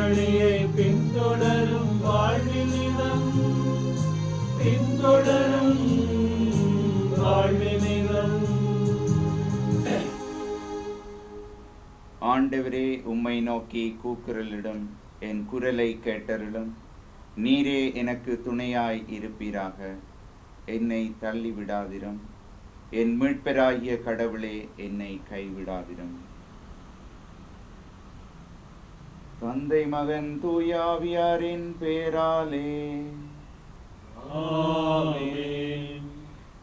வழியை பின்தொடரும் வாழ்வினிடம் பின்தொடரும் வாழ்வினிடம். ஆண்டவரே, உம்மை நோக்கி கூக்குரலிடும், என் குரலை கேட்டருளும். நீரே எனக்கு துணையாய் இருப்பீராக. என்னை தள்ளிவிடாதிரும். என் மீட்பராகிய கடவுளே, என்னை கைவிடாதிரும். தந்தை மகன் தூயாவியாரின் பேராலே ஆமென்.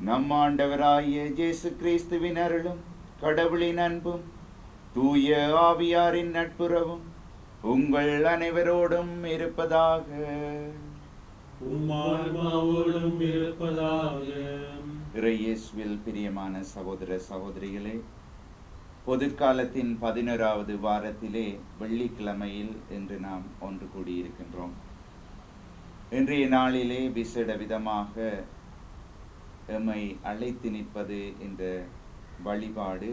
நம் ஆண்டவராகிய இயேசு கிறிஸ்துவின் அருளும் கடவுளின் அன்பும் தூய ஆவியாரின் நட்புறவும் உங்கள் அனைவரோடும் இருப்பதாக. உம்மான்மாவோடும் இருப்பதாக. இயேசுவில் பிரியமான சகோதர சகோதரிகளே, பொதுக்காலத்தின் 11வது வாரத்திலே வெள்ளிக்கிழமையில் இன்று நாம் ஒன்று கூடியிருக்கின்றோம். இன்றைய நாளிலே விசேட விதமாக எம்மை அழைத்து நிற்பது இந்த வழிபாடு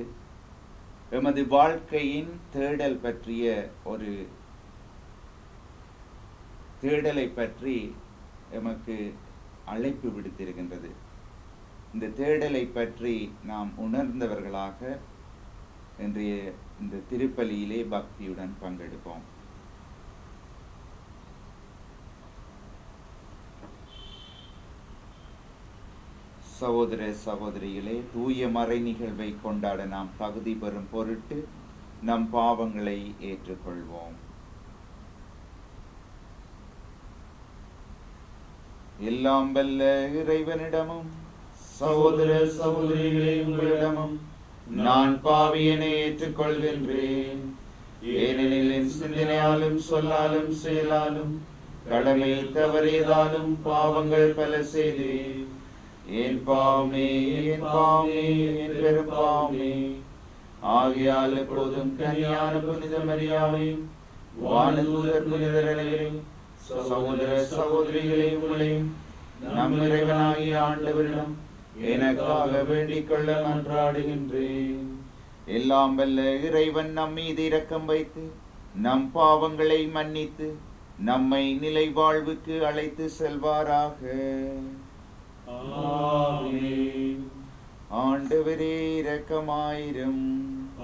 எமது வாழ்க்கையின் தேடல் பற்றிய ஒரு தேடலை பற்றி எமக்கு அழைப்பு விடுத்திருக்கின்றது. இந்த தேடலை பற்றி நாம் உணர்ந்தவர்களாக இன்றைய இந்த திருப்பலியிலே பக்தியுடன் பங்கெடுப்போம். சகோதர சகோதரிகளே, தூய மறை நிகழ்வை கொண்டாட நாம் தகுதி பெறும் பொருட்டு நம் பாவங்களை ஏற்றுக்கொள்வோம். எல்லாம் வல்ல இறைவனிடமும் சகோதர சகோதரிகளே உங்களிடமும் நான் பாவியனை ஏற்றுக்கொள்கின்றேன். ஏனெனில் என் சிந்தனையாலும் சொல்லாலும் செயலாலும் கடமை தவறியதாலும் பாவங்கள் பல செய்தேன். என் பாவமே, என் பாவமே, என் பெரும் பாவமே. ஆகையால் எப்பொழுதும் கன்னியான புனித மரியாதையும் வானதூதர் புனிதர் அனைவரையும் சகோதர சகோதரிகளை உங்களையும் நம் இறைவனாகிய ஆண்டவரிடம் எனக்காக வேண்டிக் கொள்ள மன்றாடுகின்றேன். எல்லாம் வல்ல இறைவன் நம் மீது இரக்கம் வைத்து நம் பாவங்களை மன்னித்து நம்மை நிலை வாழ்வுக்கு அழைத்து செல்வாராக. ஆமென். ஆண்டவரே இரக்கமாயிரும்.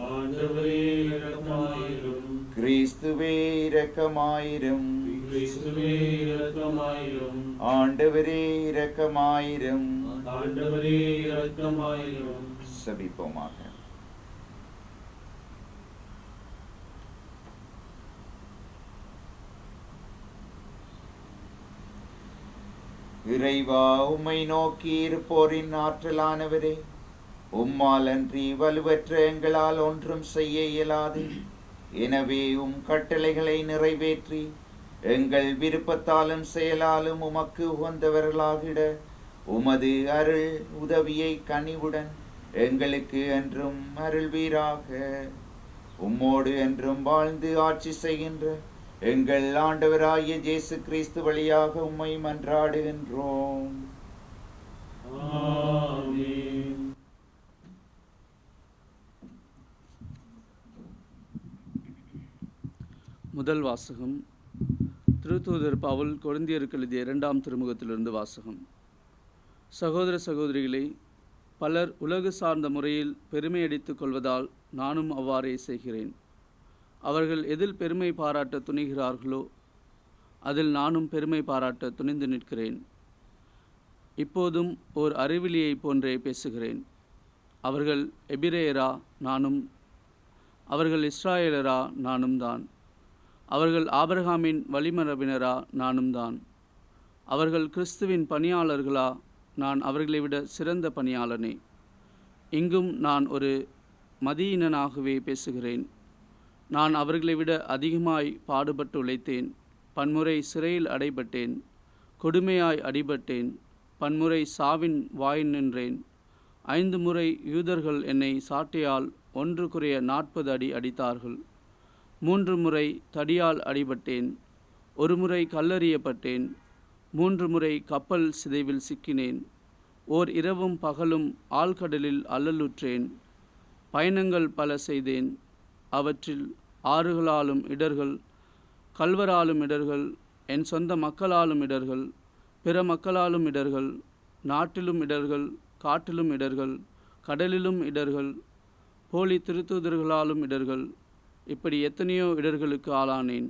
ஆண்டவரே இரக்கமாயிரும். கிறிஸ்துவே இரக்கமாயிரும். கிறிஸ்துவே இரக்கமாயிரும். ஆண்டவரே இரக்கமாயிரும். ஆண்டவரே இரக்கமாயிரும். செபிப்போமாக. இறைவா, உம்மை நோக்கி இருப்போரின் ஆற்றலானவரே, உம்மால் அன்றி வலுவற்ற எங்களால் ஒன்றும் செய்ய இயலாது. எனவே உம் கட்டளைகளை நிறைவேற்றி எங்கள் விருப்பத்தாலும் செயலாலும் உமக்கு உகந்தவர்களாகிட உமது அருள் உதவியை கனிவுடன் எங்களுக்கு என்றும் அருள்வீராக. உம்மோடு என்றும் வாழ்ந்து ஆட்சி செய்கின்ற எங்கள் ஆண்டவராகிய இயேசு கிறிஸ்து வழியாக உம்மை மன்றாடுகின்றோம். ஆமென். முதல் வாசகம். திருத்தூதர் பவுல் கொரிந்தியருக்கு எழுதிய 2ஆம் திருமுகத்திலிருந்து வாசகம். சகோதர சகோதரிகளே, பலர் உலகு சார்ந்த முறையில் பெருமையடித்துக் கொள்வதால் நானும் அவ்வாறே செய்கிறேன். அவர்கள் எதில் பெருமை பாராட்ட துணிகிறார்களோ அதில் நானும் பெருமை பாராட்ட துணிந்து நிற்கிறேன். இப்போதும் ஓர் அறிவிலியைப் போன்றே பேசுகிறேன். அவர்கள் எபிரேயரா, நானும். அவர்கள் இஸ்ராயேலரா, நானும் தான். அவர்கள் ஆபிரகாமின் வழிமரபினரா, நானும் தான். அவர்கள் கிறிஸ்துவின் பணியாளர்களா, நான் அவர்களை விட சிறந்த பணியாளனே. இங்கும் நான் ஒரு மதியினனாகவே பேசுகிறேன். நான் அவர்களை விட அதிகமாய் பாடுபட்டு உழைத்தேன். பன்முறை சிறையில் அடைபட்டேன். கொடுமையாய் அடிபட்டேன். பன்முறை சாவின் வாய் நின்றேன். 5 முறை யூதர்கள் என்னை சாட்டையால் 1 குறைய 40 அடி அடித்தார்கள். 3 முறை தடியால் அடிபட்டேன். 1 முறை கல்லெறியப்பட்டேன். 3 முறை கப்பல் சிதைவில் சிக்கினேன். ஓர் இரவும் பகலும் ஆழ்கடலில் அல்லலுற்றேன். பயணங்கள் பல செய்தேன். அவற்றில் ஆறுகளாலும் இடர்கள் கள்வராலும் இடர்கள், என் சொந்த மக்களாலும் இடர்கள், பிற மக்களாலும் இடர்கள், நாட்டிலும் இடர்கள், காட்டிலும் இடர்கள், கடலிலும் இடர்கள், போலி திருத்தூதர்களாலும் இடர்கள், இப்படி எத்தனையோ இடர்களுக்கு ஆளானேன்.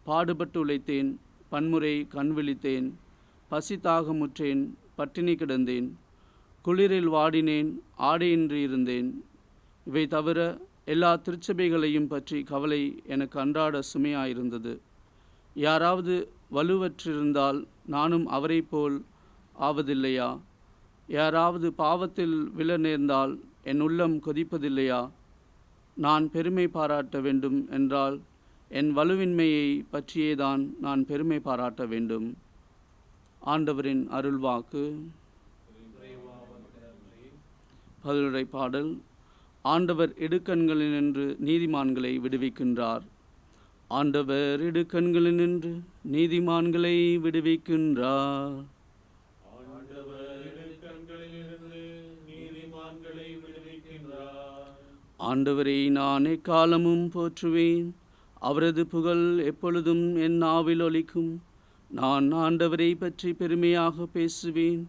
பாடுபட்டு உழைத்தேன், பன்முறை கண் விழித்தேன், பசி தாகமுற்றேன், பட்டினி கிடந்தேன், குளிரில் வாடினேன், ஆடையின்றி இருந்தேன். இவை தவிர எல்லா திருச்சபைகளையும் பற்றி கவலை எனக்கு அன்றாட சுமையாயிருந்தது. யாராவது வலுவற்றிருந்தால் நானும் அவரை போல் ஆவதில்லையா? யாராவது பாவத்தில் விழ நேர்ந்தால் என் உள்ளம் கொதிப்பதில்லையா? நான் பெருமை பாராட்ட வேண்டும் என்றால் என் வலுவின்மையை பற்றியேதான் நான் பெருமை பாராட்ட வேண்டும். ஆண்டவரின் அருள்வாக்கு. பதிலுரை பாடல். ஆண்டவர் இடுக்கண்களினின்று நீதிமான்களை விடுவிக்கின்றார். ஆண்டவர் இடுக்கண்களினின்று நீதிமான்களை விடுவிக்கின்றார். ஆண்டவரை நான் எக்காலமும் போற்றுவேன். அவரது புகழ் எப்பொழுதும் என் நாவில் ஒலிக்கும். நான் ஆண்டவரை பற்றி பெருமையாக பேசுவேன்.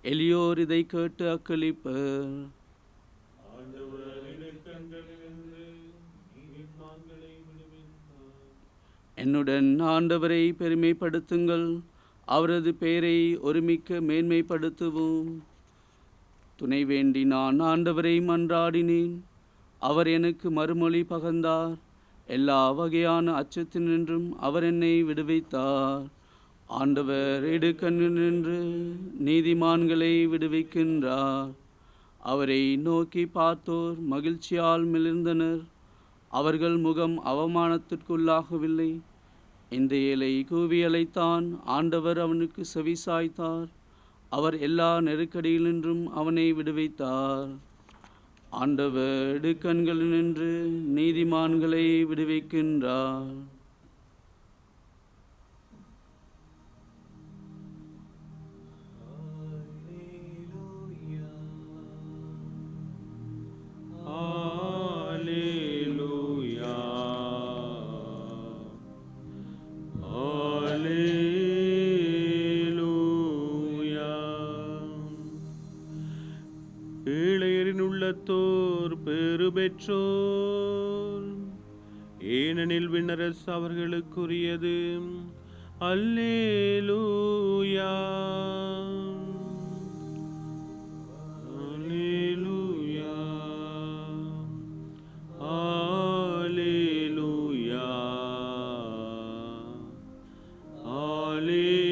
எளியோர் இதை கேட்டு அக்களிப்பர். என்னுடன் ஆண்டவரை பெருமைப்படுத்துங்கள். அவரது பெயரை ஒருமிக்க மேன்மைப்படுத்துவோம். துணை வேண்டி நான் ஆண்டவரை மன்றாடினேன். அவர் எனக்கு மறுமொழி பகர்ந்தார். எல்லா வகையான அச்சத்தினின்றும் அவர் என்னை விடுவித்தார். ஆண்டவர் இடுக்கண்ணினின்று நீதிமான்களை விடுவிக்கின்றார். அவரை நோக்கி பார்த்தோர் மகிழ்ச்சியால் மிளிர்ந்தனர். அவர்கள் முகம் அவமானத்திற்குள்ளாகவில்லை. இந்த ஏழை கூவி அழைத்தான். ஆண்டவர் அவனுக்கு செவிசாய்த்தார். அவர் எல்லா நெருக்கடியினின்றும் அவனை விடுவித்தார். ஆண்டவர் இடுக்கண்களினின்று நீதிமான்களை விடுவிக்கின்றார். உள்ளத்தோர் பெரு பெற்றோர், ஏனெனில் விண்ணரசு அவர்களுக்குரியது. அல்லேலூயா அல்லேலூயா அல்லேலூயா அல்லேலூயா.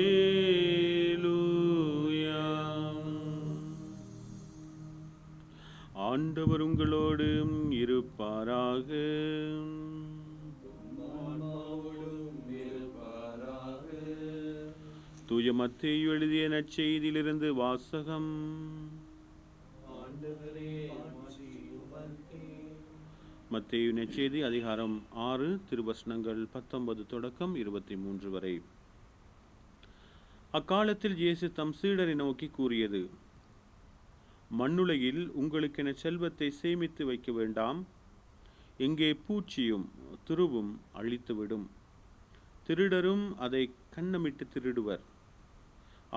ஆண்டவர் உங்களோடு இருப்பாராக. தூய மத்தேயு எழுதிய நற்செய்தியிலிருந்து வாசகம். மத்தேயு நற்செய்தி அதிகாரம் 6 திருவசனங்கள் 19 தொடக்கம் 23 வரை. அக்காலத்தில் இயேசு தம் சீடரை நோக்கி கூறியது: மண்ணுலகில் உங்களுக்கென செல்வத்தை சேமித்து வைக்க வேண்டாம். எங்கே பூச்சியும் துருவும் அழித்துவிடும், திருடரும் அதை கன்னமிட்டு திருடுவர்.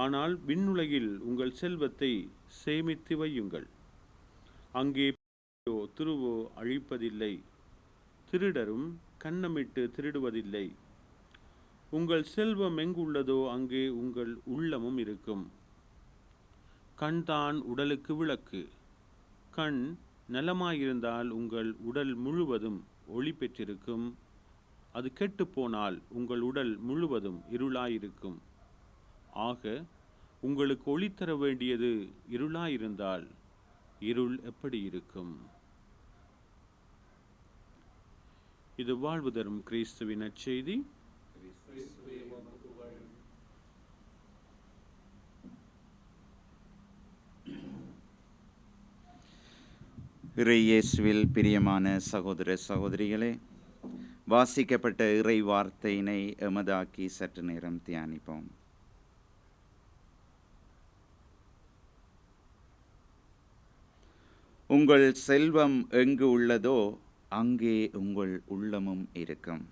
ஆனால் விண்ணுலகில் உங்கள் செல்வத்தை சேமித்து வையுங்கள். அங்கே பூச்சியோ துருவோ அழிப்பதில்லை, திருடரும் கன்னமிட்டு திருடுவதில்லை. உங்கள் செல்வம் எங்குள்ளதோ அங்கே உங்கள் உள்ளமும் இருக்கும். கண்தான் உடலுக்கு விளக்கு. கண் நலமாயிருந்தால் உங்கள் உடல் முழுவதும் ஒளி பெற்றிருக்கும். அது கெட்டுப்போனால் உங்கள் உடல் முழுவதும் இருளாயிருக்கும். ஆக உங்களுக்கு ஒளி தர வேண்டியது இருளாயிருந்தால் இருள் எப்படி இருக்கும்? இது வாழ்வு தரும் கிறிஸ்துவின் நற்செய்தி. இறை இயேசுவில் பிரியமான சகோதர சகோதரிகளே, வாசிக்கப்பட்ட இறை வார்த்தையினை எமதாக்கி சற்று நேரம் தியானிப்போம். உங்கள் செல்வம் எங்கு உள்ளதோ அங்கே உங்கள் உள்ளமும் இருக்கும்.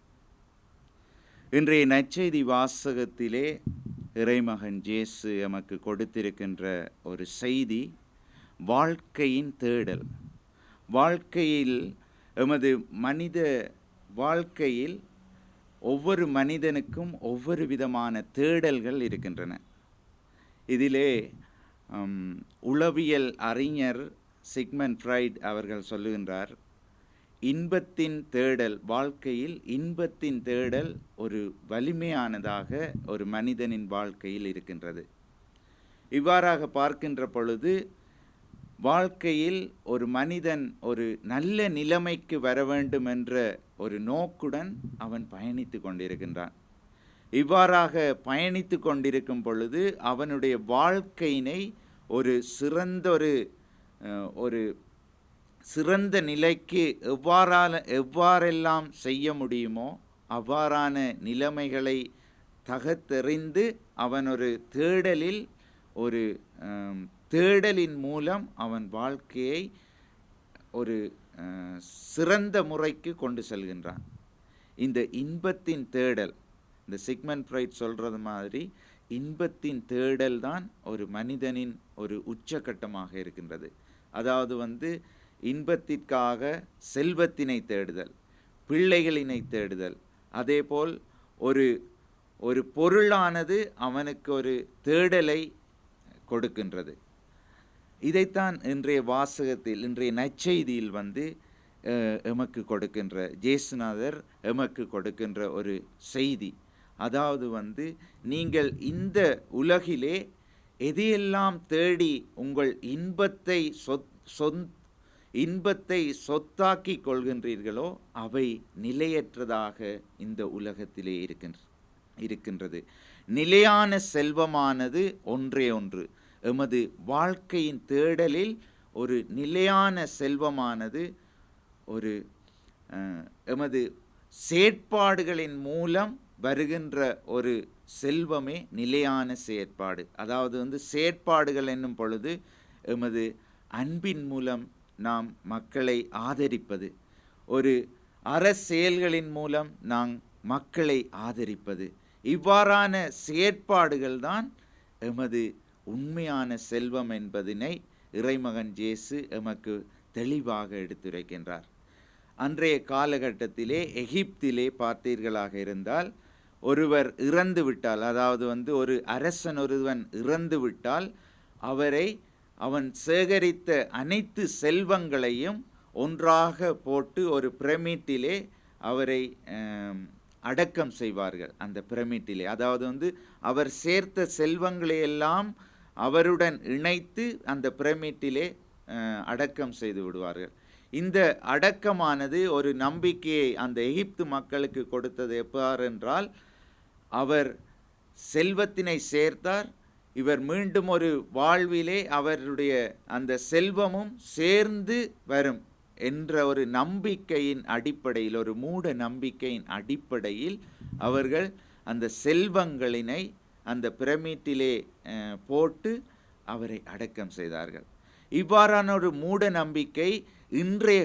இன்றைய நற்செய்தி வாசகத்திலே இறைமகன் இயேசு எமக்கு கொடுத்திருக்கின்ற ஒரு செய்தி வாழ்க்கையின் தேடல். வாழ்க்கையில் எமது மனித வாழ்க்கையில் ஒவ்வொரு மனிதனுக்கும் ஒவ்வொரு விதமான தேடல்கள் இருக்கின்றன. இதிலே உளவியல் அறிஞர் சிக்மண்ட் ஃப்ராய்ட் அவர்கள் சொல்லுகின்றார், இன்பத்தின் தேடல், வாழ்க்கையில் இன்பத்தின் தேடல் ஒரு வலிமையானதாக ஒரு மனிதனின் வாழ்க்கையில் இருக்கின்றது. இவ்வாறாக பார்க்கின்ற பொழுது வாழ்க்கையில் ஒரு மனிதன் ஒரு நல்ல நிலைமைக்கு வர வேண்டும் என்ற ஒரு நோக்குடன் அவன் பயணித்து கொண்டிருக்கின்றான். இவ்வாறாக பயணித்து கொண்டிருக்கும் பொழுது அவனுடைய வாழ்க்கையினை ஒரு சிறந்த நிலைக்கு எவ்வாறெல்லாம் செய்ய முடியுமோ அவ்வாறான நிலைமைகளை தகத்தெறிந்து அவன் ஒரு தேடலின் மூலம் அவன் வாழ்க்கையை ஒரு சிறந்த முறைக்கு கொண்டு செல்கின்றான். இந்த இன்பத்தின் தேடல், இந்த சிக்மண்ட் ஃப்ராய்ட் சொல்கிறது மாதிரி இன்பத்தின் தேடல் தான் ஒரு மனிதனின் ஒரு உச்சகட்டமாக இருக்கின்றது. அதாவது இன்பத்திற்காக செல்வத்தினை தேடுதல், பிள்ளைகளினை தேடுதல், அதேபோல் ஒரு பொருளானது அவனுக்கு ஒரு தேடலை கொடுக்கின்றது. இதைத்தான் இன்றைய வாசகத்தில், இன்றைய நற்செய்தியில் எமக்கு கொடுக்கின்ற இயேசுநாதர் எமக்கு கொடுக்கின்ற ஒரு செய்தி. அதாவது நீங்கள் இந்த உலகிலே எதையெல்லாம் தேடி உங்கள் இன்பத்தை சொத்தாக்கி கொள்கின்றீர்களோ அவை நிலையற்றதாக இந்த உலகத்திலே இருக்கின்றது. நிலையான செல்வமானது ஒன்றே ஒன்று. எமது வாழ்க்கையின் தேடலில் ஒரு நிலையான செல்வமானது எமது செயற்பாடுகளின் மூலம் வருகின்ற ஒரு செல்வமே நிலையான செயற்பாடு. அதாவது செயற்பாடுகள் என்னும் பொழுது எமது அன்பின் மூலம் நாம் மக்களை ஆதரிப்பது, ஒரு அரசியல்களின் மூலம் நாம் மக்களை ஆதரிப்பது, இவ்வாறான செயற்பாடுகள் தான் எமது உண்மையான செல்வம் என்பதனை இறைமகன் இயேசு எமக்கு தெளிவாக எடுத்துரைக்கின்றார். அன்றைய காலகட்டத்திலே எகிப்திலே பார்த்தீர்களாக இருந்தால், ஒருவர் இறந்து விட்டால், அதாவது ஒரு அரசன் ஒருவன் இறந்து விட்டால் அவன் சேகரித்த அனைத்து செல்வங்களையும் ஒன்றாக போட்டு ஒரு பிரமிட்டிலே அவரை அடக்கம் செய்வார்கள். அந்த பிரமிட்டிலே, அதாவது அவர் சேர்த்த செல்வங்களையெல்லாம் அவருடன் இணைத்து அந்த பிரமிட்டிலே அடக்கம் செய்து விடுவார்கள். இந்த அடக்கமானது ஒரு நம்பிக்கையை அந்த எகிப்து மக்களுக்கு கொடுத்தது. எவ்வாறென்றால், அவர் செல்வத்தினை சேர்த்தார், இவர் மீண்டும் ஒரு வாழ்விலே அவருடைய அந்த செல்வமும் சேர்ந்து வரும் என்ற ஒரு நம்பிக்கையின் அடிப்படையில், ஒரு மூட நம்பிக்கையின் அடிப்படையில் அவர்கள் அந்த செல்வங்களினை அந்த பிரமிட்டிலே போட்டு அவரை அடக்கம் செய்தார்கள். இவ்வாறான ஒரு மூட நம்பிக்கை இன்றைய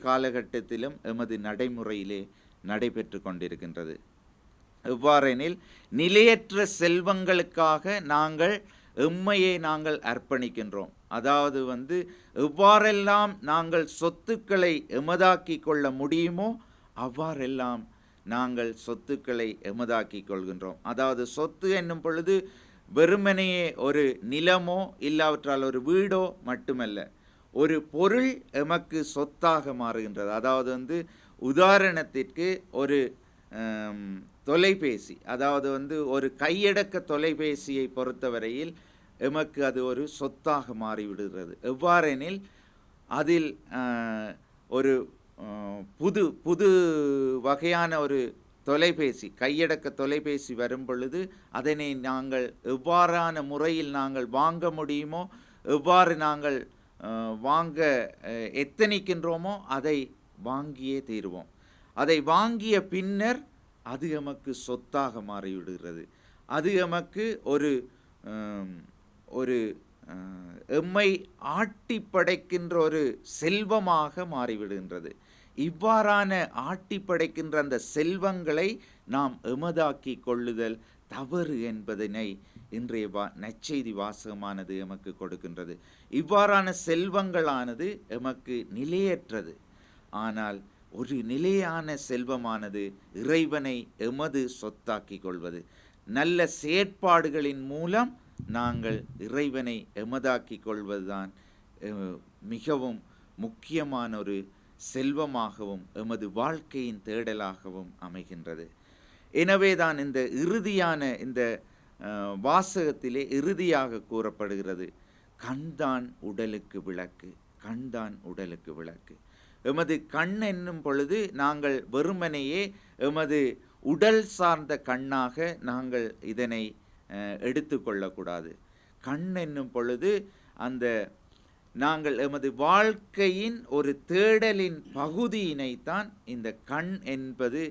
காலகட்டத்திலும் எமது நடைமுறையிலே நடைபெற்று கொண்டிருக்கின்றது. எவ்வாறெனில், நிலையற்ற செல்வங்களுக்காக எம்மையே நாங்கள் அர்ப்பணிக்கின்றோம். அதாவது எவ்வாறெல்லாம் நாங்கள் சொத்துக்களை எமதாக்கி கொள்ள முடியுமோ அவ்வாறெல்லாம் நாங்கள் சொத்துக்களை எமதாக்கி கொள்கின்றோம். அதாவது சொத்து என்னும் பொழுது வெறுமனையே ஒரு நிலமோ இல்லாவிட்டால் ஒரு வீடோ மட்டுமல்ல, ஒரு பொருள் எமக்கு சொத்தாக மாறுகின்றது. அதாவது உதாரணத்திற்கு ஒரு தொலைபேசி, அதாவது ஒரு கையடக்க தொலைபேசியை பொறுத்தவரையில் எமக்கு அது ஒரு சொத்தாக மாறிவிடுகிறது. எவ்வாறெனில், அதில் ஒரு புது வகையான ஒரு தொலைபேசி, கையடக்க தொலைபேசி வரும் பொழுது அதனை நாங்கள் எவ்வாறான முறையில் நாங்கள் வாங்க முடியுமோ, எவ்வாறு நாங்கள் வாங்க எத்தனிக்கின்றோமோ அதை வாங்கியே தீருவோம். அதை வாங்கிய பின்னர் அது எமக்கு சொத்தாக மாறிவிடுகிறது. அது எமக்கு ஒரு எம்மை ஆட்டி படைக்கின்ற ஒரு செல்வமாக மாறிவிடுகின்றது. இவ்வாறான ஆட்டி படைக்கின்ற அந்த செல்வங்களை நாம் எமதாக்கி கொள்ளுதல் தவறு என்பதனை இன்றைய நற்செய்தி வாசகமானது எமக்கு கொடுக்கின்றது. இவ்வாறான செல்வங்களானது எமக்கு நிலையற்றது. ஆனால் ஒரு நிலையான செல்வமானது இறைவனை எமது சொத்தாக்கி கொள்வது. நல்ல செயற்பாடுகளின் மூலம் நாங்கள் இறைவனை எமதாக்கி கொள்வதுதான் மிகவும் முக்கியமான ஒரு செல்வமாகவும் எமது வாழ்க்கையின் தேடலாகவும் அமைகின்றது. எனவேதான் இந்த இறுதியான இந்த வாசகத்திலே இறுதியாக கூறப்படுகிறது, கண்தான் உடலுக்கு விளக்கு, கண்தான் உடலுக்கு விளக்கு. எமது கண் என்னும் பொழுது நாங்கள் வெறுமனையே எமது உடல் சார்ந்த கண்ணாக நாங்கள் இதனை எடுத்துக்கொள்ளக்கூடாது. கண் என்னும் பொழுது அந்த நாங்கள் எமது வாழ்க்கையின் ஒரு தேடலின் பகுதியினைத்தான் இந்த கண் என்பது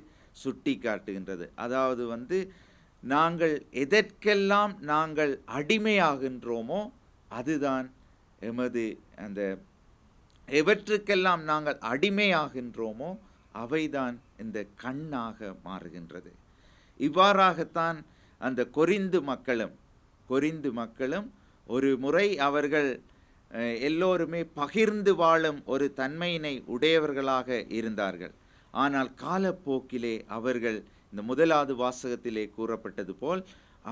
சுட்டி காட்டுகின்றது. அதாவது நாங்கள் எதற்கெல்லாம் நாங்கள் அடிமையாகின்றோமோ அதுதான் எமது அந்த எவற்றுக்கெல்லாம் நாங்கள் அடிமையாகின்றோமோ அவைதான் இந்த கண்ணாக மாறுகின்றது. இவ்வாறாகத்தான் அந்த கொரிந்து மக்களும் ஒரு முறை அவர்கள் எல்லோருமே பகிர்ந்து வாழும் ஒரு தன்மையினை உடையவர்களாக இருந்தார்கள். ஆனால் காலப்போக்கிலே அவர்கள் இந்த முதலாவது வாசகத்திலே கூறப்பட்டது போல்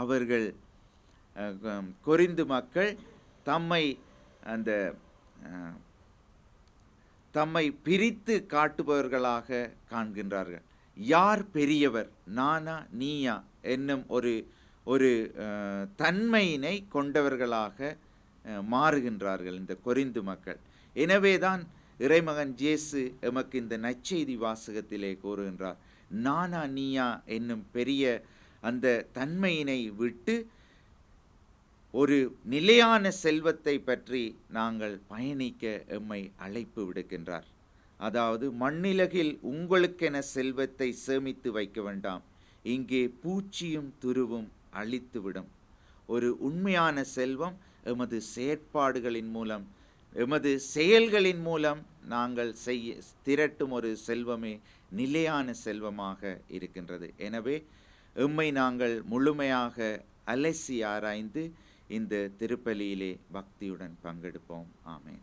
அவர்கள் கொரிந்து மக்கள் தம்மை பிரித்து காட்டுபவர்களாக காண்கின்றார்கள். யார் பெரியவர், நானா நீயா என்னும் ஒரு தன்மையினை கொண்டவர்களாக மாறுகின்றார்கள் இந்த கொரிந்து மக்கள். எனவேதான் இறைமகன் இயேசு எமக்கு இந்த நற்செய்தி வாசகத்திலே கூறுகின்றார், நானா நீயா என்னும் பெரிய அந்த தன்மையினை விட்டு ஒரு நிலையான செல்வத்தை பற்றி நாங்கள் பயணிக்க எம்மை அழைப்பு விடுக்கின்றார். அதாவது மண்ணுலகில் உங்களுக்கென செல்வத்தை சேமித்து வைக்க வேண்டாம், இங்கே பூச்சியும் துருவும் அழித்துவிடும். ஒரு உண்மையான செல்வம் எமது செயற்பாடுகளின் மூலம், எமது செயல்களின் மூலம் நாங்கள் திரட்டும் ஒரு செல்வமே நிலையான செல்வமாக இருக்கின்றது. எனவே எம்மை நாங்கள் முழுமையாக அலசி ஆராய்ந்து இந்த திருப்பலியிலே பக்தியுடன் பங்கெடுப்போம். ஆமென்.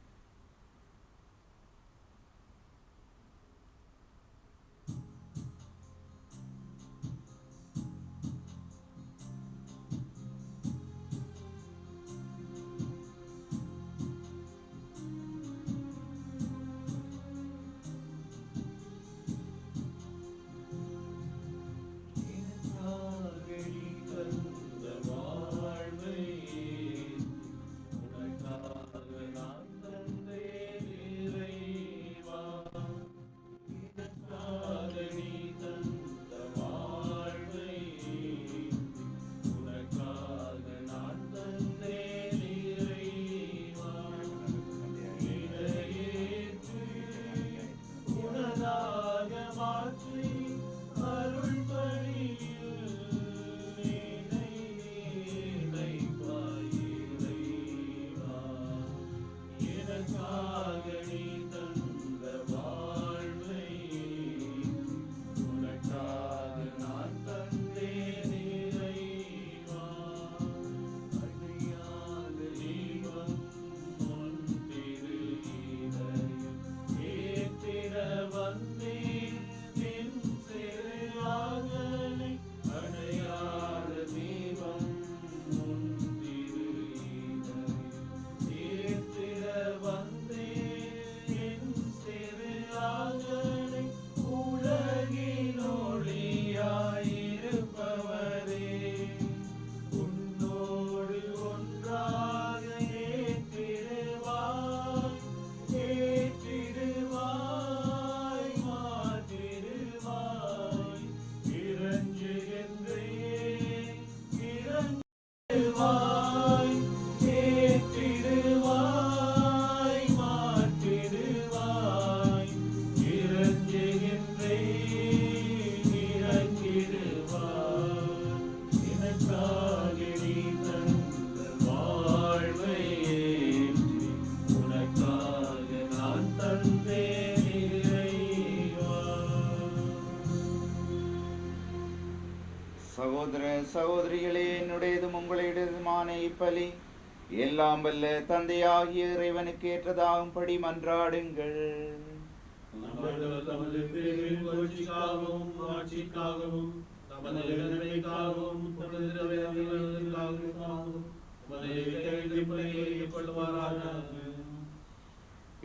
சகோதர சகோதரிகளே, என்னுடையதும் உங்களுடையதுமான இப்பலி எல்லாம் வல்ல தந்தையாகிய இறைவனுக்கு ஏற்றதாகும்படி மன்றாடுங்கள். தமது பிரிவின் புகழ்ச்சிக்காகவும் ஆட்சிக்காகவும் தமது நன்மைக்காகவும் தமது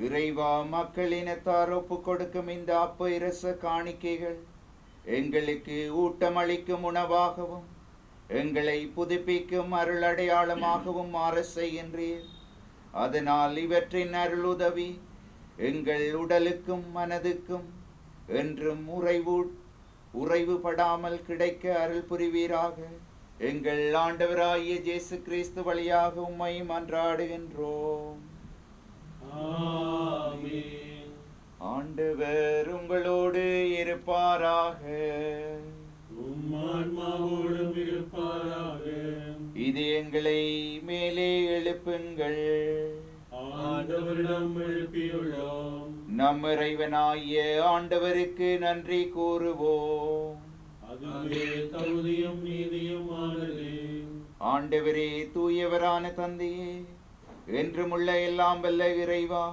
இறைவா, மக்களினத்தார் ஒப்புக் கொடுக்கும் இந்த அப்ப இரச காணிக்கைகள் எங்களுக்கு ஊட்டமளிக்கும் உணவாகவும் எங்களை புதுப்பிக்கும் அருள் அடையாளமாகவும் மாற செய்கின்றீர். அதனால் இவற்றின் அருளுதவி எங்கள் உடலுக்கும் மனதுக்கும் என்றும் உறைவுபடாமல் கிடைக்க அருள் புரிவீராக. எங்கள் ஆண்டவராகிய இயேசு கிறிஸ்து வழியாக உம்மை மன்றாடுகின்றோம். ஆமென். ஆண்டவர் உங்களோடு இருப்பாராக. உம் ஆன்மாவோடும் இருப்பாராக. இது எங்களை மேலே எழுப்புங்கள். ஆண்டவரிடம் எழுப்பியுள்ளோம். நம் இறைவனாகிய ஆண்டவருக்கு நன்றி கூறுவோம். அதுவே தகுதியும் நீதியுமானது. ஆண்டவரே, தூயவரான தந்தையே, என்றுமுள்ள எல்லாம் வல்ல இறைவா,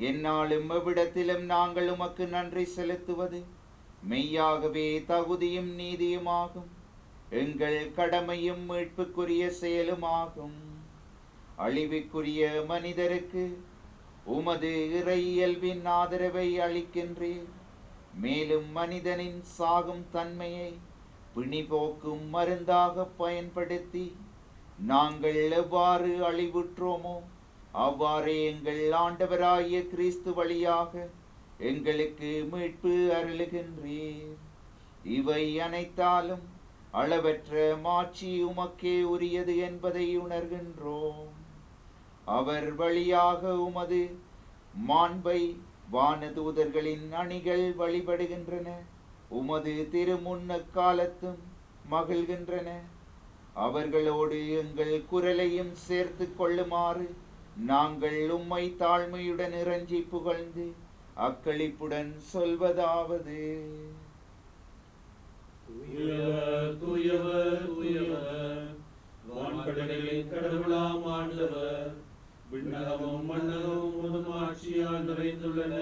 எந்நாளும் எவ்விடத்திலும் நாங்கள் உமக்கு நன்றி செலுத்துவது மெய்யாகவே தகுதியும் நீதியுமாகும். எங்கள் கடமையும் மீட்புக்குரிய செயலுமாகும். அழிவுக்குரிய மனிதருக்கு உமது இறை இயல்பின் ஆதரவை அளிக்கின்றீர். மேலும் மனிதனின் சாகும் தன்மையை பிணிபோக்கும் மருந்தாக பயன்படுத்தி நாங்கள் எவ்வாறு அழிவுற்றோமோ அவ்வாறே எங்கள் ஆண்டவராகிய கிறிஸ்து வழியாக எங்களுக்கு மீட்பு அருளுகின்றீர். இவை அனைத்தாலும் அளவற்ற மாட்சி உமக்கே உரியது என்பதை உணர்கின்றோம். அவர் வழியாக உமது மாண்பை வானதூதர்களின் அணிகள் வழிபடுகின்றன. உமது திருமுன்ன காலத்தும் மகிழ்கின்றன. அவர்களோடு எங்கள் குரலையும் சேர்த்து கொள்ளுமாறு நாங்கள் உம்மை தாழ்மையுடன் இறைஞ்சி புகழ்ந்து அக்களிப்புடன் சொல்வதாவது: தூயவர், தூயவர், தூயவர், வான்படைகளின் கடவுளாம் ஆண்டவர். விண்ணகமும் மன்னகமும் உமது ஆட்சியால் நிறைந்துள்ளன.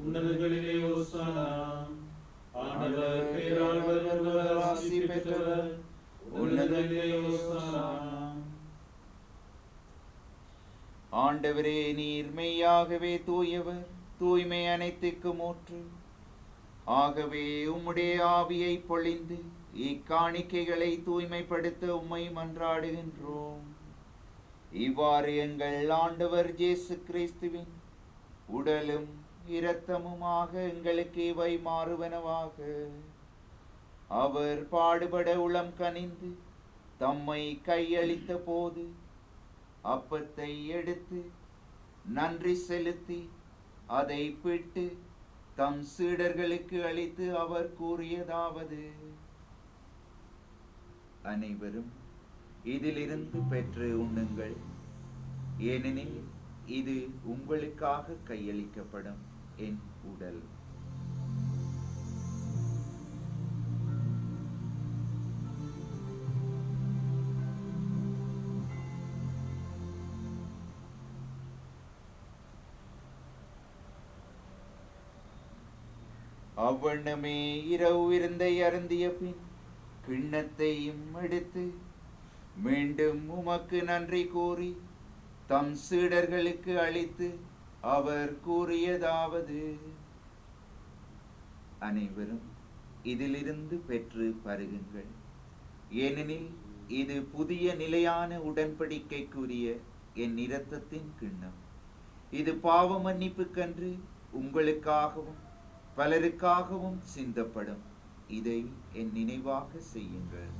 உன்னதங்களிலே ஓசானா. ஆண்டவர் பேரால் வருபவர் ஆசி பெற்றவர். உன்னதங்களிலே ஓசானா. ஆண்டவரே, நீர் மெய்யாகவே தூயவர், தூய்மை அனைத்துக்கும் ஊற்று. ஆகவே உம்முடைய ஆவியை பொழிந்து இக்காணிக்கைகளை தூய்மைப்படுத்த உம்மை மன்றாடுகின்றோம். இவ்வாறு எங்கள் ஆண்டவர் இயேசு கிறிஸ்துவின் உடலும் இரத்தமுமாக எங்களுக்கு இவை மாறுவனவாக. அவர் பாடுபட உளம் கனிந்து தம்மை கையளித்த போது அப்பத்தை எடுத்து நன்றி செலுத்தி அதை பிட்டு தம் சீடர்களுக்கு அளித்து அவர் கூறியதாவது: அனைவரும் இதிலிருந்து பெற்று உண்ணுங்கள், ஏனெனில் இது உங்களுக்காக கையளிக்கப்படும் என் உடல். அவ்வண்ணமே இரவு விருந்தை அருந்திய பின் கிண்ணத்தையும் எடுத்து மீண்டும் உமக்கு நன்றி கூறி தம் சீடர்களுக்கு அளித்து அவர் கூறியதாவது: அனைவரும் இதிலிருந்து பெற்று பருகுங்கள், ஏனெனில் இது புதிய நிலையான உடன்படிக்கைக்குரிய என் இரத்தத்தின் கிண்ணம். இது பாவ மன்னிப்புக்கன்று உங்களுக்காகவும் பலருக்காகவும் சிந்தப்படும். இதை என் நினைவாக செய்யுங்கள்.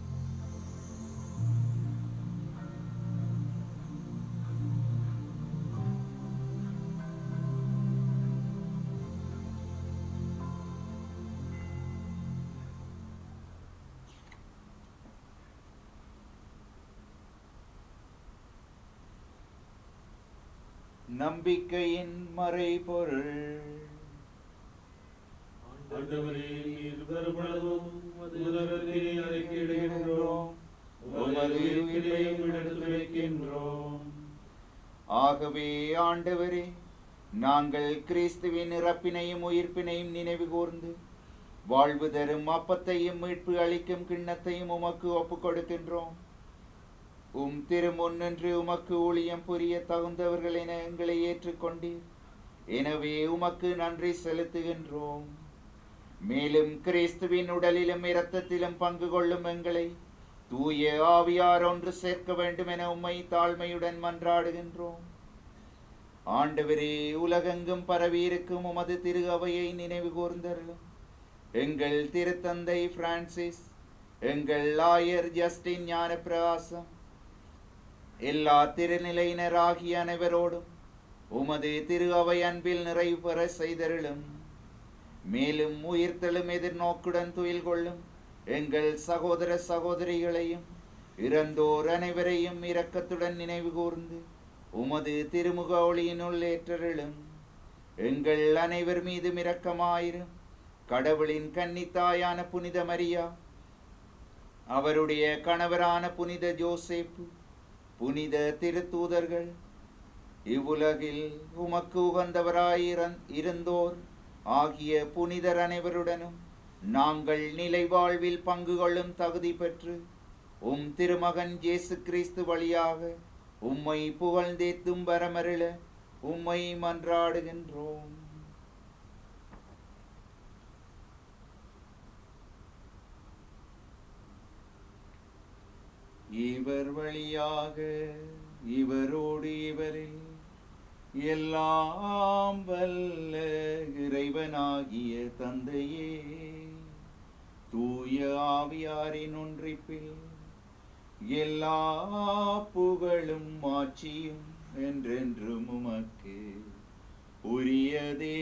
நம்பிக்கையின் மறைபொருள். ஆண்டவரே, நீர் வருமளவும் உமது அறிக்கையிடுகின்றோம், உமது உயிர்ப்பையும் எடுத்துரைக்கின்றோம். ஆகவே ஆண்டவரே, நாங்கள் கிறிஸ்துவின் இறப்பினையும் உயிர்ப்பினையும் நினைவு கூர்ந்து வாழ்வு தரும் அப்பத்தையும் மீட்பு அளிக்கும் கிண்ணத்தையும் உமக்கு ஒப்புக் கொடுக்கின்றோம். உம் திருமுன்னின்று உமக்கு ஊழியம் புரிய தகுந்தவர்கள் என எங்களை ஏற்றுக்கொண்டீர். எனவே உமக்கு நன்றி செலுத்துகின்றோம். மேலும் கிறிஸ்துவின் உடலிலும் இரத்தத்திலும் பங்கு கொள்ளும் எங்களை தூய ஆவியார் ஒன்று சேர்க்க வேண்டும் என உம்மை தாழ்மையுடன் மன்றாடுகின்றோம். ஆண்டவரே, உலகெங்கும் பரவியிருக்கும் உமது திரு அவையை நினைவு கூர்ந்தருளும். எங்கள் திருத்தந்தை பிரான்சிஸ், எங்கள் ஆயர் ஜஸ்டின் ஞானப்பிரகாசம், எல்லா திருநிலையினராகிய அனைவரோடும் உமது திரு அவை அன்பில் நிறைவு பெற செய்தருளும். மேலும் உயிர்த்தெழும் எதிர்நோக்குடன் துயில் கொள்ளும் எங்கள் சகோதர சகோதரிகளையும் இறந்தோர் அனைவரையும் இரக்கத்துடன் நினைவு கூர்ந்து உமது திருமுக ஒளியினுள் ஏற்றருளும். எங்கள் அனைவர் மீதும் இரக்கமாயிரும். கடவுளின் கன்னித்தாயான புனித மரியா, அவருடைய கணவரான புனித ஜோசேப்பு, புனித திருத்தூதர்கள், இவ்வுலகில் உமக்கு உகந்தவராய் இருந்தோர் ஆகிய புனிதர் அனைவருடனும் நாங்கள் நிலை வாழ்வில் பங்கு கொள்ளும் தகுதி பெற்று உம் திருமகன் இயேசு கிறிஸ்து வழியாக உம்மை புகழ்ந்தேத்தும் வரமருள உம்மை மன்றாடுகின்றோம். இவர் வழியாக இவரோடு இவரில் எல்லாம் வல்ல இறைவனாகிய தந்தையே, தூய ஆவியாரின் ஒன்றிப்பில் எல்லா புகழும் ஆட்சியும் என்றென்றும் உமக்கு உரியதே.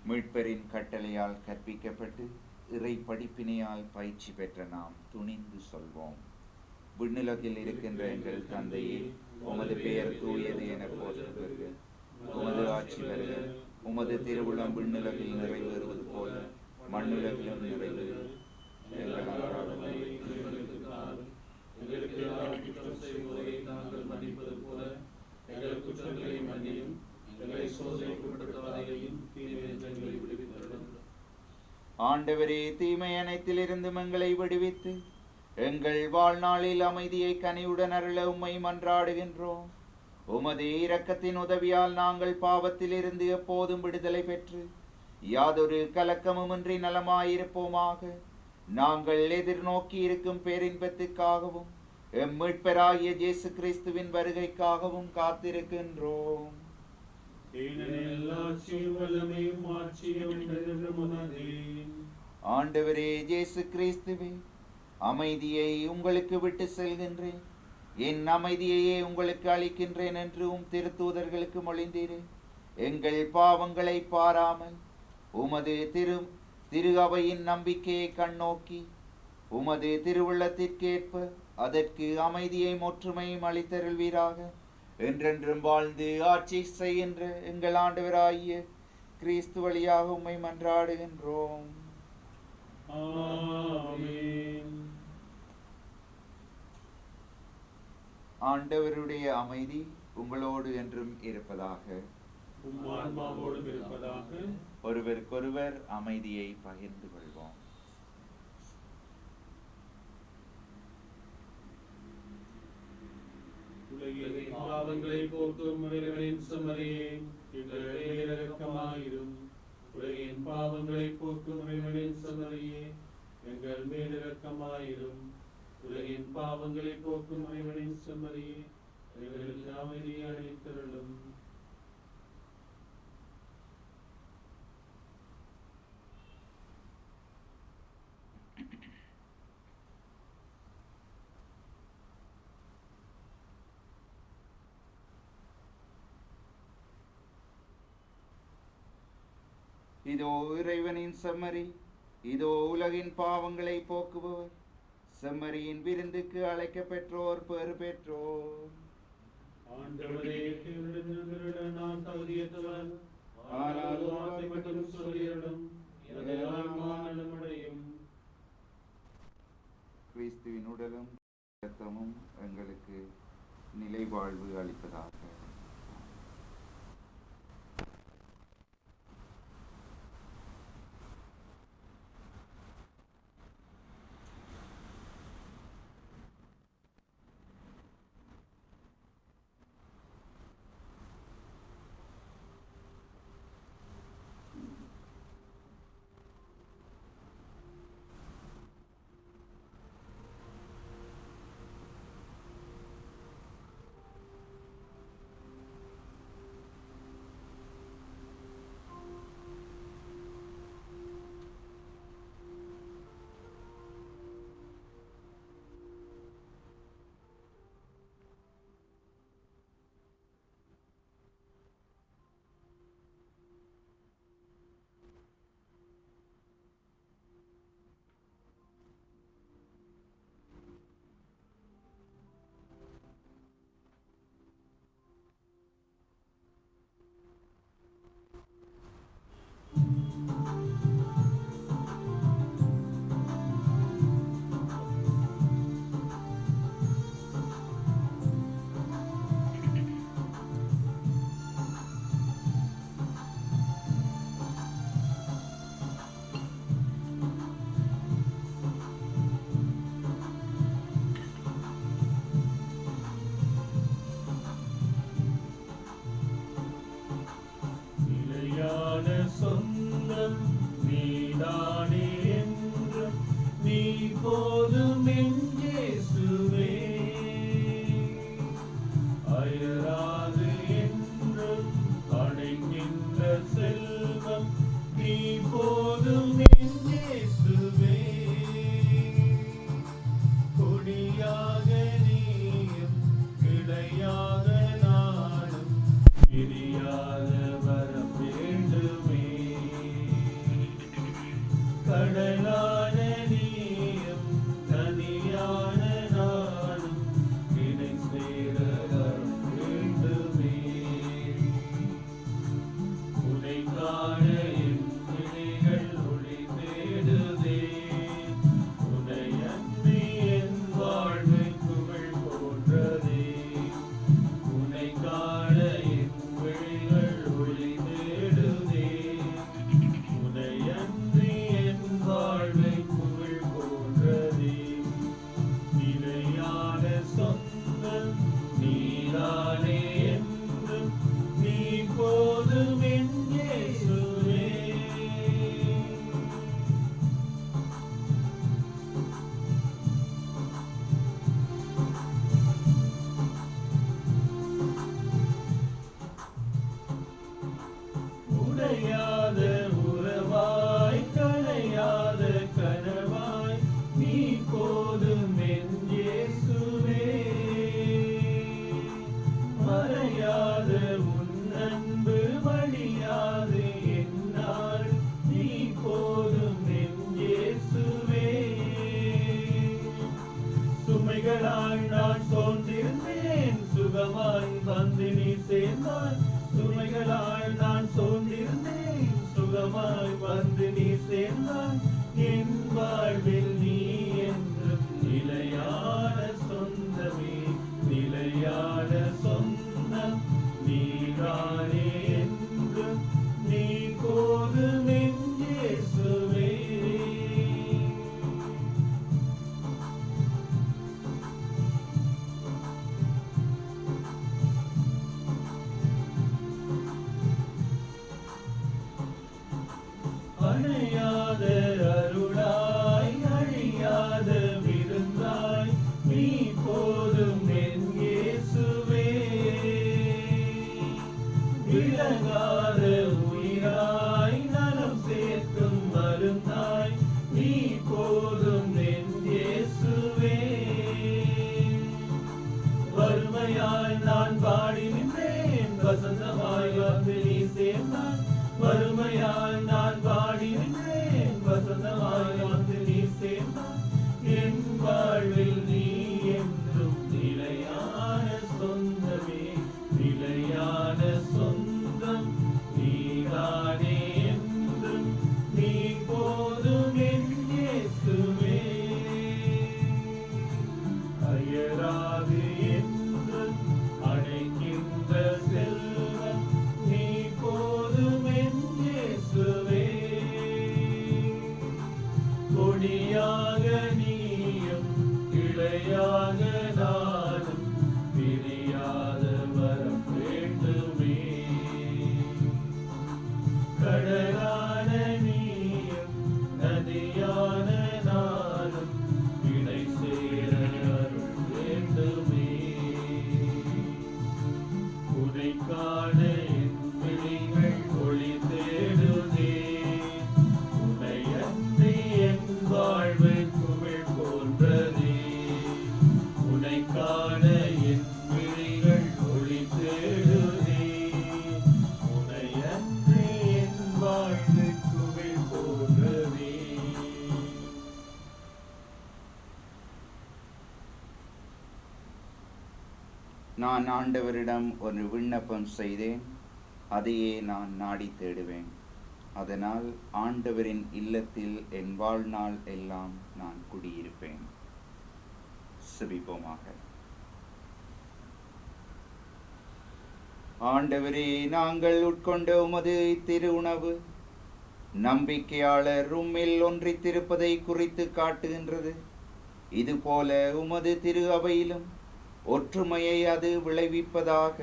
மீட்பரின் கட்டளையால் கற்பிக்கப்பட்டு இறை படிப்பினையால் பயிற்சி பெற்ற நாம் துணிந்து சொல்வோம். விண்ணுலகில் இருக்கின்ற எங்கள் தந்தையே, உமது பெயர் தூயது என போற்றுக. உமது ஆட்சி வருக. உமது திருவுளம் விண்ணுலகில் நிறைவேறுவது போல மண்ணுலகிலும் நிறைவேறும். ஆண்டவரே, தீமை அனைத்திலிருந்து எங்களை விடுவித்து எங்கள் வாழ்நாளில் அமைதியை கனிவுடன் அருள உம்மை மன்றாடுகின்றோம். உமது இரக்கத்தின் உதவியால் நாங்கள் பாவத்திலிருந்து எப்போதும் விடுதலை பெற்று யாதொரு கலக்கமுமின்றி நலமாயிருப்போமாக. நாங்கள் எதிர்நோக்கி இருக்கும் பேரின்பத்துக்காகவும் எம் மீட்பராகிய இயேசு கிறிஸ்துவின் வருகைக்காகவும் காத்திருக்கின்றோம். ஆண்டவரே இயேசு கிறிஸ்துவே, அமைதியை உங்களுக்கு விட்டு செல்கின்றேன், என் அமைதியையே உங்களுக்கு அளிக்கின்றேன் என்று திருத்தூதர்களுக்கு மொழிந்தீரே. எங்கள் பாவங்களை பாராமல் உமது திரு அவையின் நம்பிக்கையை கண்ணோக்கி உமது திருவுள்ளத்திற்கேற்ப அதற்கு அமைதியையும் ஒற்றுமையும் அளித்தருள்வீராக. என்றென்றும் வாழ்ந்து ஆட்சி செய்கின்ற எங்கள் ஆண்டவராகிய கிறிஸ்து வழியாக உம்மை மன்றாடுகின்றோம். ஆமென். ஆண்டவருடைய அமைதி உங்களோடு என்றும் இருப்பதாக. உம் ஆன்மாவோடும் இருப்பதாக. ஒருவருக்கொருவர் அமைதியை பகிர்ந்து கொள்வோம். உலகின் பாவங்களை போக்கும் இறைவனின் செம்மறியே, எங்கள் மேல் இரக்கமாயிரும். உலகின் பாவங்களை போக்கும் இறைவனின் செம்மறியே, எங்கள் மேல் இரக்கமாயிரும். உலகின் பாவங்களை போக்கும் இறைவனின் செம்மறியே, எங்களுக்கு அமைதியை அளித்தருளும். இதோ இறைவனின் செம்மறி, இதோ உலகின் பாவங்களை போக்குபவர். செம்மறியின் விருந்துக்கு அழைக்கப்பெற்றோர் பெறு பெற்றோர். ஆண்டவரே, திருவிருந்தினருட நான் தகுதியற்றவன். ஆனால் ஒரு வார்த்தை மட்டும் சொல்லியருளும், எனது ஆன்மா நலமடையும். கிறிஸ்துவின் உடலும் இரத்தமும் எங்களுக்கு நிலை வாழ்வு அளிப்பதாக. வசந்தமாய் வந்து நீ சேர்ந்தாய் என் வாழ்வில் உயராது என்று அழைக்கின்ற செல்வம் நீ போதும் என் இயேசுவே. கொடியாக நீயும் கிளையாக நானும் பிரியாத வரம் வேண்டுமே. கடலான நீயும் நதியான நானும் இணை சேர அருள் வேண்டுமே. உனை காண என் விழிகள் ஒளி தேடுதே. உனை அன்றி என் வாழ்வு குமிழ் போன்றதே. உனை காண என் விழிகள் ஒளி தேடுதே. உனை அன்றி என் வாழ்வு குமிழ் போன்றதே. நான் ஆண்டவரிடம் ஒரு விண்ணப்பம் செய்தேன், அதையே நான் நாடி தேடுவேன். அதனால் ஆண்டவரின் இல்லத்தில் என் வாழ்நாள் எல்லாம் நான் குடியிருப்பேன். செபிப்போமாக. ஆண்டவரே, நாங்கள் உட்கொண்ட உமது திரு உணவு நம்பிக்கையாளர் உம்மில் ஒன்றித்திருப்பதை குறித்து காட்டுகின்றது. இதுபோல உமது திரு அவையிலும் ஒற்றுமையை அது விளைவிப்பதாக.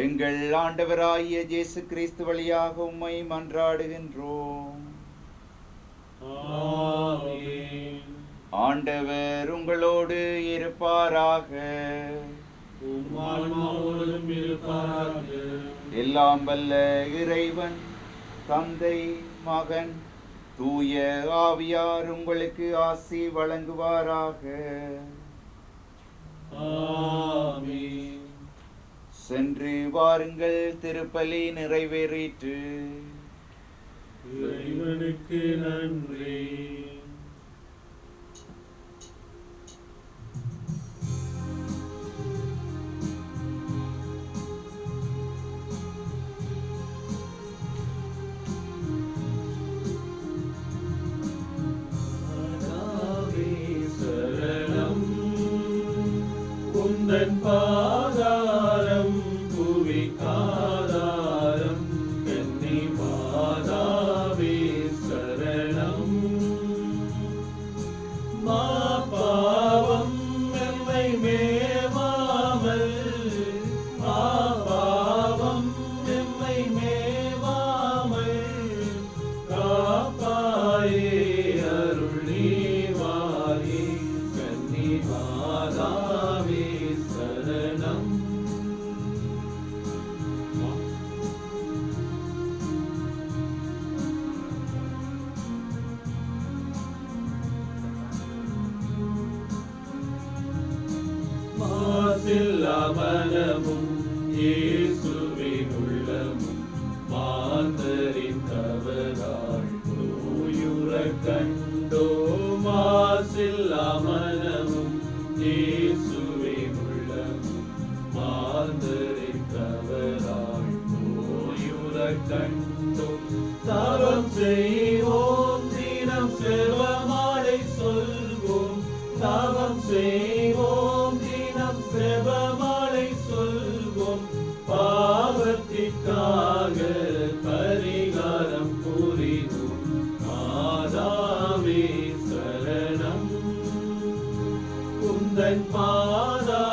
எங்கள் ஆண்டவராகிய இயேசு கிறிஸ்து வழியாக உம்மை மன்றாடுகின்றோம். ஆமென். ஆண்டவர் உங்களோடு இருப்பாராக. உம் ஆன்மாவோடும் இருப்பாராக. எல்லாம் வல்ல இறைவன் தந்தை, மகன், தூய ஆவியார் உங்களுக்கு ஆசி வழங்குவாராக. ஆமென். சென்று வாருங்கள், திருப்பலி நிறைவேறிற்று. இறைவனுக்கு நன்றி. சரணம் உந்தன் பாதாரம் புவிக்காதாரம் கன்னி மாதாவே சரணம். மா பாவம் எம்மை மேவாமல், மா பாவம் எம்மை மேவாமல் காப்பாயே அருள் நீவாயே கன்னி மாதாவே சரணம். மாசில்லா மனமும் இயேசுவின் உள்ளமும் மாந்தரின் தவறால் நோயுறக் கண்டோ. மாசில்லா மனமும் இயேசுவின் உள்ளமும் மாந்தரின் தவறால் நோயுறக் கண்டோ. தவம் செய்வோம் தினம் செல்வமாலை சொல்வோம். தவம் செய்வோம் தினம் செல்வமாலை சொல்வோம். பாவத்திற்காக பரிகாரம் புரிவோம். மாதாவே சரணம் உந்தன் பாதா